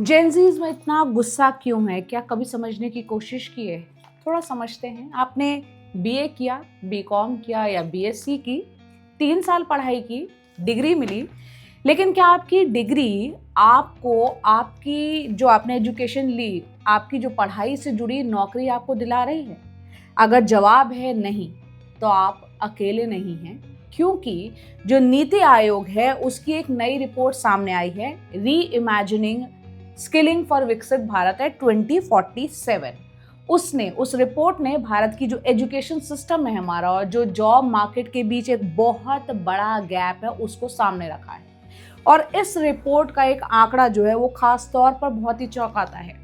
Gen Zs में इतना गुस्सा क्यों है? क्या कभी समझने की कोशिश की है? थोड़ा समझते हैं। आपने बीए किया, बीकॉम किया या बीएससी की, 3 साल पढ़ाई की, डिग्री मिली, लेकिन क्या आपकी डिग्री आपको आपकी जो आपने एजुकेशन ली, आपकी जो पढ़ाई से जुड़ी नौकरी आपको दिला रही है? अगर जवाब है नहीं, तो आप अकेले नहीं हैं, क्योंकि जो नीति आयोग है उसकी एक नई रिपोर्ट सामने आई है, री इमेजिनिंग स्किलिंग फॉर विकसित भारत है 2047। उसने उस रिपोर्ट ने भारत की जो एजुकेशन सिस्टम है हमारा और जो जॉब मार्केट के बीच एक बहुत बड़ा गैप है उसको सामने रखा है। और इस रिपोर्ट का एक आंकड़ा जो है वो खास तौर पर बहुत ही चौंकाता है।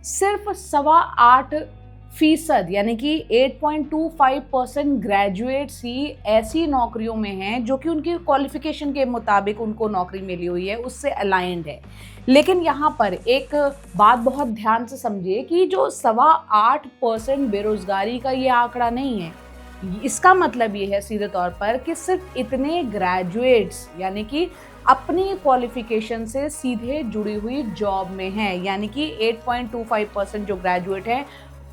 सिर्फ 8.25% यानी कि 8.25% ग्रेजुएट्स ही ऐसी नौकरियों में हैं जो कि उनकी क्वालिफिकेशन के मुताबिक उनको नौकरी मिली हुई है, उससे अलाइंड है। लेकिन यहाँ पर एक बात बहुत ध्यान से समझिए कि जो 8.25% बेरोजगारी का ये आंकड़ा नहीं है, इसका मतलब ये है सीधे तौर पर कि सिर्फ इतने ग्रेजुएट्स यानी कि अपनी क्वालिफिकेशन से सीधे जुड़ी हुई जॉब में है, यानी कि 8.25% जो ग्रेजुएट हैं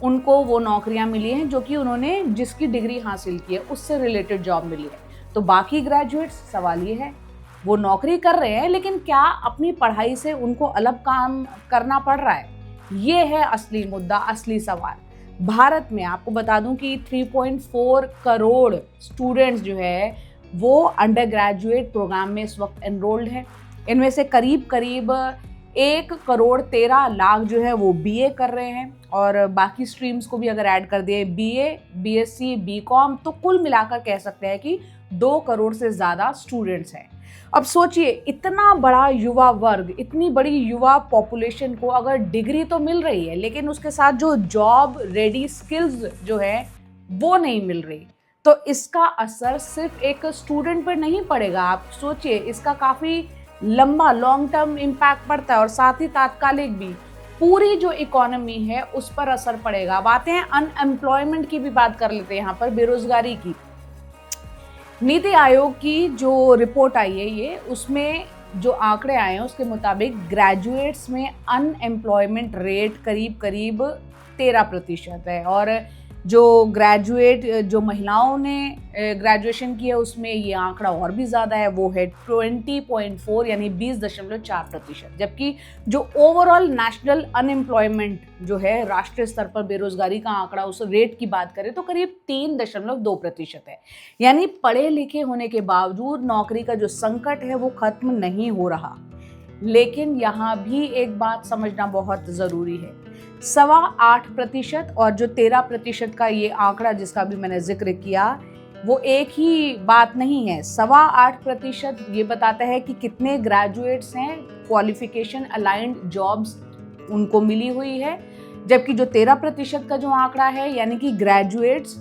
उनको वो नौकरियां मिली हैं जो कि उन्होंने जिसकी डिग्री हासिल की है उससे रिलेटेड जॉब मिली है। तो बाकी ग्रेजुएट्स, सवाल ये है, वो नौकरी कर रहे हैं लेकिन क्या अपनी पढ़ाई से उनको अलग काम करना पड़ रहा है? ये है असली मुद्दा, असली सवाल। भारत में आपको बता दूं कि 3.4 करोड़ स्टूडेंट्स जो है वो अंडर ग्रेजुएट प्रोग्राम में इस वक्त एनरोल्ड है। इनमें से करीब करीब 1.13 करोड़ जो है वो बीए कर रहे हैं, और बाकी स्ट्रीम्स को भी अगर ऐड कर दिए, बीए, बीएससी, बीकॉम, तो कुल मिलाकर कह सकते हैं कि 2 करोड़ से ज़्यादा स्टूडेंट्स हैं। अब सोचिए, इतना बड़ा युवा वर्ग, इतनी बड़ी युवा पॉपुलेशन को अगर डिग्री तो मिल रही है लेकिन उसके साथ जो जॉब रेडी स्किल्स जो है वो नहीं मिल रही, तो इसका असर सिर्फ एक स्टूडेंट पर नहीं पड़ेगा। आप सोचिए, इसका काफ़ी लंबा लॉन्ग टर्म इम्पैक्ट पड़ता है और साथ ही तात्कालिक भी पूरी जो इकोनॉमी है उस पर असर पड़ेगा। अब आते हैं अनएम्प्लॉयमेंट की भी बात कर लेते हैं, यहाँ पर बेरोजगारी की। नीति आयोग की जो रिपोर्ट आई है ये, उसमें जो आंकड़े आए हैं उसके मुताबिक ग्रेजुएट्स में अनएम्प्लॉयमेंट रेट करीब करीब 13% है, और जो ग्रेजुएट जो महिलाओं ने ग्रेजुएशन किया उसमें ये आंकड़ा और भी ज़्यादा है, वो है 20.4 यानी 20.4%। जबकि जो ओवरऑल नेशनल अनएम्प्लॉयमेंट जो है, राष्ट्रीय स्तर पर बेरोजगारी का आंकड़ा, उस रेट की बात करें तो करीब 3.2% है। यानी पढ़े लिखे होने के बावजूद नौकरी का जो संकट है वो खत्म नहीं हो रहा। लेकिन यहाँ भी एक बात समझना बहुत ज़रूरी है, 8.25% और जो 13% का ये आंकड़ा जिसका भी मैंने जिक्र किया, वो एक ही बात नहीं है। 8.25% ये बताता है कि कितने ग्रेजुएट्स हैं, क्वालिफिकेशन अलाइंड जॉब्स उनको मिली हुई है, जबकि जो 13% का जो आंकड़ा है यानी कि ग्रेजुएट्स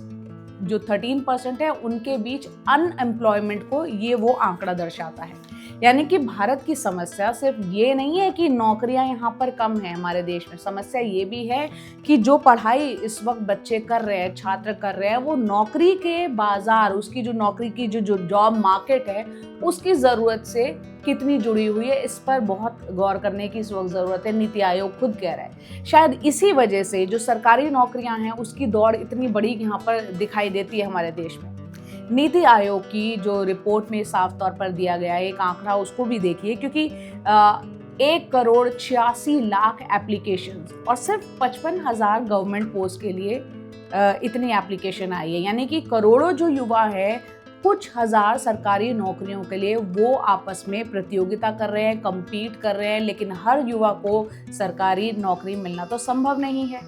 जो 13% है उनके बीच अनएम्प्लॉयमेंट को ये वो आंकड़ा दर्शाता है। यानी कि भारत की समस्या सिर्फ ये नहीं है कि नौकरियां यहाँ पर कम हैं हमारे देश में, समस्या ये भी है कि जो पढ़ाई इस वक्त बच्चे कर रहे हैं, छात्र कर रहे हैं, वो नौकरी के बाजार, उसकी जो नौकरी की जो जॉब मार्केट है उसकी ज़रूरत से कितनी जुड़ी हुई है, इस पर बहुत गौर करने की इस वक्त ज़रूरत है। नीति आयोग खुद कह रहा है शायद इसी वजह से जो सरकारी नौकरियां हैं उसकी दौड़ इतनी बड़ी यहाँ पर दिखाई देती है हमारे देश में। नीति आयोग की जो रिपोर्ट में साफ तौर पर दिया गया है एक आंकड़ा, उसको भी देखिए, क्योंकि 1.86 करोड़ एप्लीकेशन और सिर्फ 55,000 गवर्नमेंट पोस्ट के लिए इतनी एप्लीकेशन आई है। यानी कि करोड़ों जो युवा है, कुछ हजार सरकारी नौकरियों के लिए वो आपस में प्रतियोगिता कर रहे हैं, compete कर रहे हैं, लेकिन हर युवा को सरकारी नौकरी मिलना तो संभव नहीं है।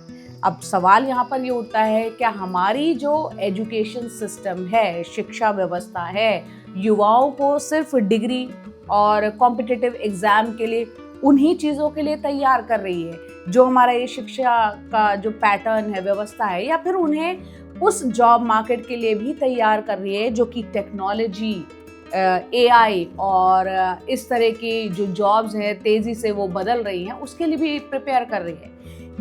अब सवाल यहाँ पर ये उठता है, क्या हमारी जो एजुकेशन सिस्टम है, शिक्षा व्यवस्था है, युवाओं को सिर्फ डिग्री और कॉम्पिटिटिव एग्जाम के लिए, उन्हीं चीज़ों के लिए तैयार कर रही है जो हमारा ये शिक्षा का जो पैटर्न है, व्यवस्था है, या फिर उन्हें उस जॉब मार्केट के लिए भी तैयार कर रही है जो कि टेक्नोलॉजी, एआई और इस तरह की जो जॉब्स हैं तेज़ी से वो बदल रही हैं उसके लिए भी प्रिपेयर कर रही है?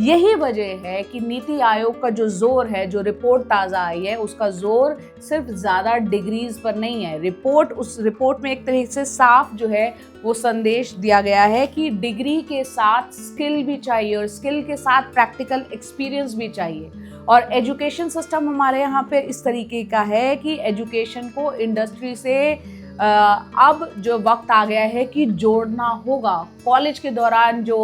यही वजह है कि नीति आयोग का जो जोर है, जो रिपोर्ट ताज़ा आई है, उसका जोर सिर्फ ज़्यादा डिग्रीज पर नहीं है। उस रिपोर्ट में एक तरीके से साफ जो है वो संदेश दिया गया है कि डिग्री के साथ स्किल भी चाहिए और स्किल के साथ प्रैक्टिकल एक्सपीरियंस भी चाहिए। और एजुकेशन सिस्टम हमारे यहाँ पे इस तरीके का है कि एजुकेशन को इंडस्ट्री से अब जो वक्त आ गया है कि जोड़ना होगा। कॉलेज के दौरान जो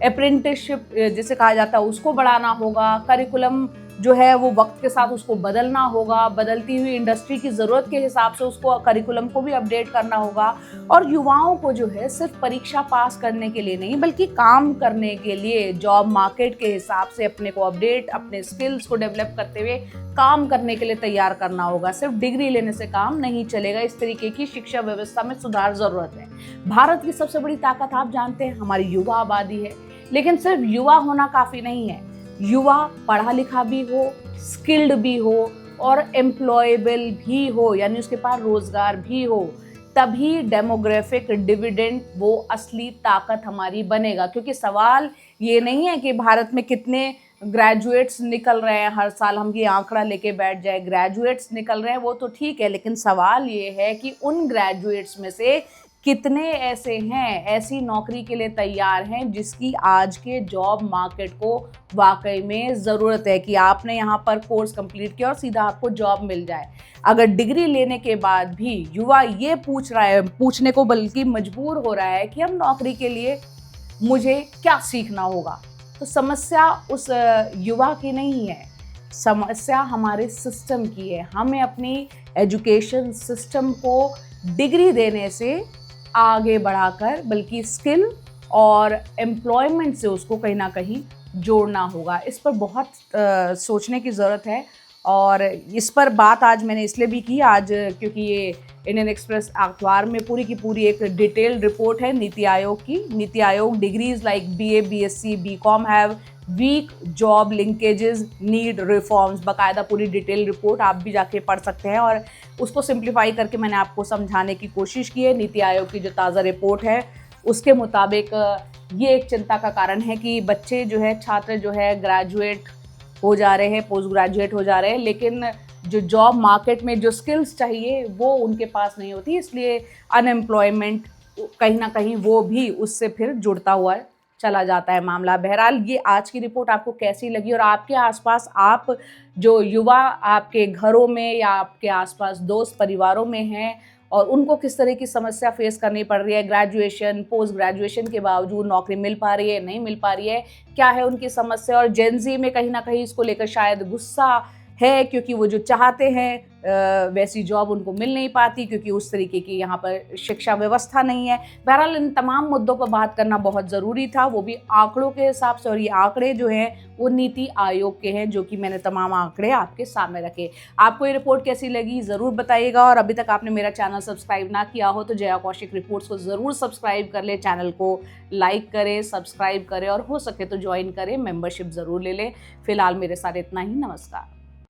अप्रेंटिसशिप जिसे कहा जाता है उसको बढ़ाना होगा। करिकुलम जो है वो वक्त के साथ उसको बदलना होगा। बदलती हुई इंडस्ट्री की ज़रूरत के हिसाब से उसको करिकुलम को भी अपडेट करना होगा। और युवाओं को जो है सिर्फ परीक्षा पास करने के लिए नहीं बल्कि काम करने के लिए जॉब मार्केट के हिसाब से अपने को अपडेट, अपने स्किल्स को डेवलप करते हुए काम करने के लिए तैयार करना होगा। सिर्फ डिग्री लेने से काम नहीं चलेगा। इस तरीके की शिक्षा व्यवस्था में सुधार ज़रूरत है। भारत की सबसे बड़ी ताकत आप जानते हैं हमारी युवा आबादी है, लेकिन सिर्फ युवा होना काफ़ी नहीं है। युवा पढ़ा लिखा भी हो, स्किल्ड भी हो और एम्प्लॉयबल भी हो, यानी उसके पास रोजगार भी हो, तभी डेमोग्राफिक डिविडेंड वो असली ताकत हमारी बनेगा। क्योंकि सवाल ये नहीं है कि भारत में कितने ग्रेजुएट्स निकल रहे हैं हर साल, हम ये आंकड़ा लेके बैठ जाए। ग्रेजुएट्स निकल रहे हैं वो तो ठीक है, लेकिन सवाल ये है कि उन ग्रेजुएट्स में से कितने ऐसे हैं, ऐसी नौकरी के लिए तैयार हैं जिसकी आज के जॉब मार्केट को वाकई में ज़रूरत है कि आपने यहाँ पर कोर्स कंप्लीट किया और सीधा आपको जॉब मिल जाए। अगर डिग्री लेने के बाद भी युवा ये पूछने को बल्कि मजबूर हो रहा है कि हम नौकरी के लिए मुझे क्या सीखना होगा, तो समस्या उस युवा की नहीं है, समस्या हमारे सिस्टम की है। हमें अपनी एजुकेशन सिस्टम को डिग्री देने से आगे बढ़ाकर बल्कि स्किल और एम्प्लॉयमेंट से उसको कहीं ना कहीं जोड़ना होगा। इस पर बहुत सोचने की ज़रूरत है और इस पर बात आज मैंने इसलिए भी की आज क्योंकि ये इंडियन एक्सप्रेस अखबार में पूरी की पूरी एक डिटेल्ड रिपोर्ट है नीति आयोग की। NITI Aayog degrees like BA, BSc, BCom have week job linkages need reforms, बाकायदा पूरी डिटेल रिपोर्ट आप भी जाके पढ़ सकते हैं और उसको सिंप्लीफाई करके मैंने आपको समझाने की कोशिश की है। नीति आयोग की जो ताज़ा रिपोर्ट है उसके मुताबिक ये एक चिंता का कारण है कि बच्चे जो है, छात्र जो है ग्रेजुएट हो जा रहे हैं, पोस्ट ग्रेजुएट हो जा रहे हैं, लेकिन जो जॉब मार्केट में जो स्किल्स चाहिए वो उनके पास नहीं होती, इसलिए अनएम्प्लॉयमेंट कहीं ना कहीं वो भी उससे फिर जुड़ता हुआ चला जाता है मामला। बहरहाल ये आज की रिपोर्ट आपको कैसी लगी और आपके आसपास आप जो युवा आपके घरों में या आपके आसपास दोस्त परिवारों में हैं और उनको किस तरह की समस्या फेस करनी पड़ रही है, ग्रेजुएशन पोस्ट ग्रेजुएशन के बावजूद नौकरी मिल पा रही है नहीं मिल पा रही है, क्या है उनकी समस्या। और जेन ज़ी में कहीं ना कहीं इसको लेकर शायद गुस्सा है क्योंकि वो जो चाहते हैं वैसी जॉब उनको मिल नहीं पाती क्योंकि उस तरीके की यहाँ पर शिक्षा व्यवस्था नहीं है। बहरहाल इन तमाम मुद्दों पर बात करना बहुत ज़रूरी था, वो भी आंकड़ों के हिसाब से, और ये आंकड़े जो हैं वो नीति आयोग के हैं, जो कि मैंने तमाम आंकड़े आपके सामने रखे। आपको ये रिपोर्ट कैसी लगी ज़रूर बताइएगा और अभी तक आपने मेरा चैनल सब्सक्राइब ना किया हो तो जया कौशिक रिपोर्ट्स को ज़रूर सब्सक्राइब कर ले, चैनल को लाइक करें, सब्सक्राइब करें और हो सके तो ज्वाइन करें, मेंबरशिप ज़रूर ले लें। फिलहाल मेरे साथ इतना ही, नमस्कार।